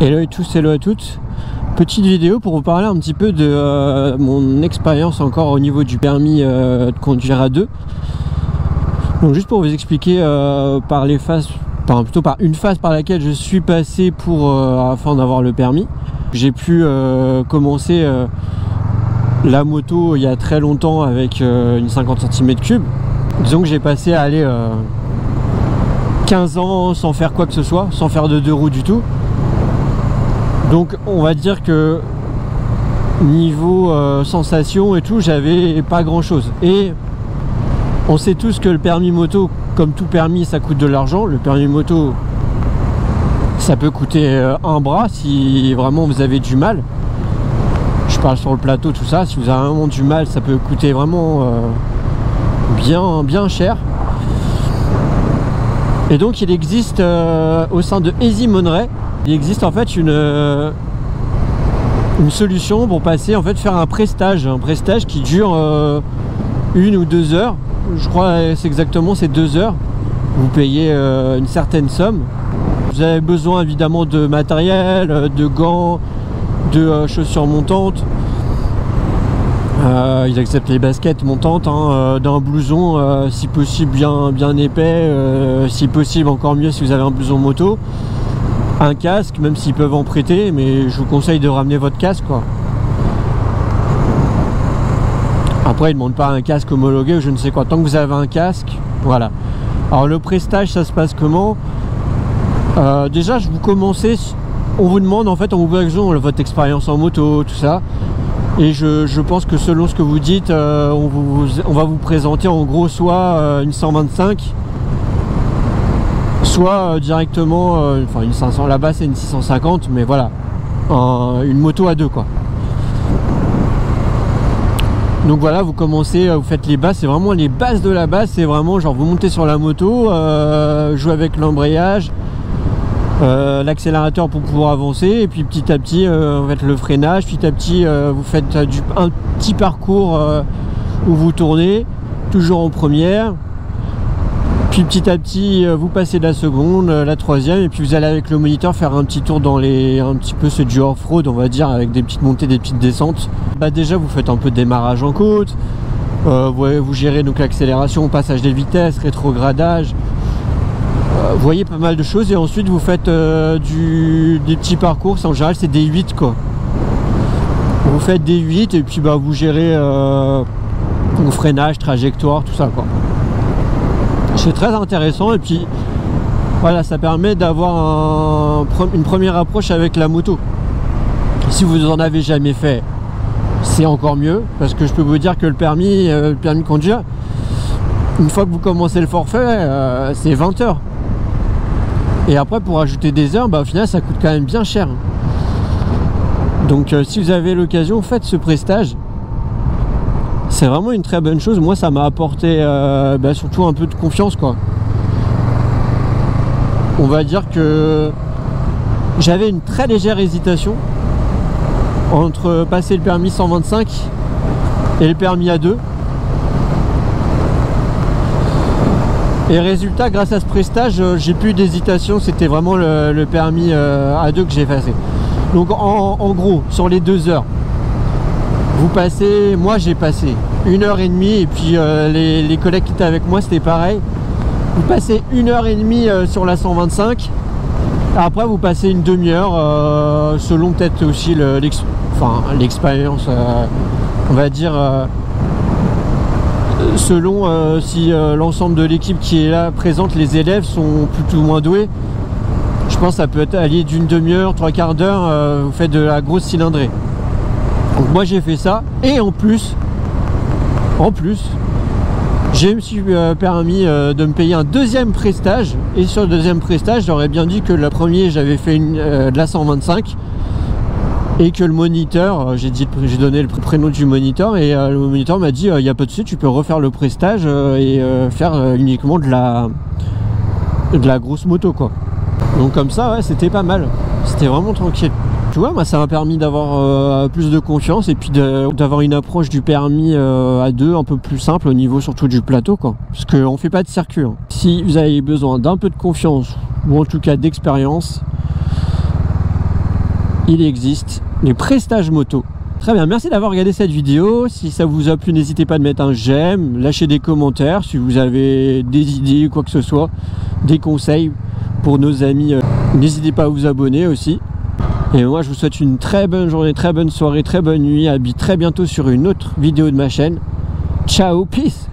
Hello à tous, hello à toutes. Petite vidéo pour vous parler un petit peu de mon expérience encore au niveau du permis de conduire à deux. Donc juste pour vous expliquer par les phases, plutôt par une phase par laquelle je suis passé pour afin d'avoir le permis. J'ai pu commencer la moto il y a très longtemps avec une 50 cm3. Disons que j'ai passé à aller 15 ans sans faire quoi que ce soit, sans faire de deux roues du tout. Donc on va dire que niveau sensation et tout, j'avais pas grand chose. Et on sait tous que le permis moto, comme tout permis, ça coûte de l'argent. Le permis moto, ça peut coûter un bras si vraiment vous avez du mal. Je parle sur le plateau, tout ça. Si vous avez vraiment du mal, ça peut coûter vraiment bien cher. Et donc il existe au sein de Easy Monnerai, il existe en fait une solution pour passer, en fait, faire un prestage qui dure 1 ou 2 heures. Je crois c'est exactement ces 2 heures. Vous payez une certaine somme. Vous avez besoin évidemment de matériel, de gants, de chaussures montantes. Ils acceptent les baskets montantes, d'un blouson si possible bien épais, si possible encore mieux si vous avez un blouson moto, un casque, même s'ils peuvent en prêter, mais je vous conseille de ramener votre casque, quoi. Après ils ne demandent pas un casque homologué ou je ne sais quoi, tant que vous avez un casque, voilà. Alors le prestage, ça se passe comment? Déjà vous commencez, on vous demande, en fait on vous pose votre expérience en moto, tout ça. Et je pense que selon ce que vous dites, on va vous présenter en gros soit une 125, soit directement, enfin une 500, là-bas c'est une 650, mais voilà, une moto à deux, quoi. Donc voilà, vous commencez, vous faites les bases, c'est vraiment les bases de la base, c'est vraiment genre vous montez sur la moto, jouez avec l'embrayage, l'accélérateur pour pouvoir avancer, et puis petit à petit vous faites le freinage, petit à petit vous faites un petit parcours où vous tournez toujours en première, puis petit à petit vous passez la seconde, la troisième, et puis vous allez avec le moniteur faire un petit tour dans un petit peu c'est du off-road, on va dire, avec des petites montées, des petites descentes. Bah déjà vous faites un peu de démarrage en côte, vous gérez donc l'accélération, passage des vitesses, rétrogradage. Vous voyez pas mal de choses, et ensuite vous faites des petits parcours, en général c'est des 8, quoi. Vous faites des 8 et puis bah vous gérez le freinage, trajectoire, tout ça, quoi. C'est très intéressant, et puis voilà, ça permet d'avoir une première approche avec la moto. Si vous en avez jamais fait, c'est encore mieux, parce que je peux vous dire que le permis de conduire, une fois que vous commencez le forfait, c'est 20 heures. Et après, pour ajouter des heures, bah, au final, ça coûte quand même bien cher. Donc, si vous avez l'occasion, faites ce prestage. C'est vraiment une très bonne chose. Moi, ça m'a apporté surtout un peu de confiance, quoi. On va dire que j'avais une très légère hésitation entre passer le permis 125 et le permis A2. Et résultat, grâce à ce prestage, j'ai plus d'hésitation, c'était vraiment le permis A2 que j'ai passé. Donc en gros, sur les 2 heures, vous passez, moi j'ai passé 1h30, et puis les collègues qui étaient avec moi c'était pareil. Vous passez 1h30 sur la 125, après vous passez une demi-heure, selon peut-être aussi l'expérience, on va dire... selon si l'ensemble de l'équipe qui est là présente, les élèves sont plus ou moins doués. Je pense que ça peut être allié d'une demi-heure, 3/4 d'heure, vous faites de la grosse cylindrée. Donc moi j'ai fait ça, et en plus je me suis permis de me payer un deuxième prestage, et sur le deuxième prestage j'aurais bien dit que le premier j'avais fait de la 125, et que le moniteur, j'ai donné le prénom du moniteur, et le moniteur m'a dit il n'y a pas de souci, tu peux refaire le prestage et faire uniquement de la grosse moto, quoi. Donc comme ça, ouais, c'était pas mal, c'était vraiment tranquille. Tu vois, moi ça m'a permis d'avoir plus de confiance, et puis d'avoir une approche du permis à deux un peu plus simple au niveau surtout du plateau, quoi. Parce qu'on fait pas de circuit, hein. Si vous avez besoin d'un peu de confiance, ou en tout cas d'expérience, il existe les prestages moto. Très bien, merci d'avoir regardé cette vidéo. Si ça vous a plu, n'hésitez pas à mettre un j'aime, lâcher des commentaires si vous avez des idées ou quoi que ce soit, des conseils pour nos amis. N'hésitez pas à vous abonner aussi. Et moi je vous souhaite une très bonne journée, très bonne soirée, très bonne nuit. À très bientôt sur une autre vidéo de ma chaîne. Ciao, peace.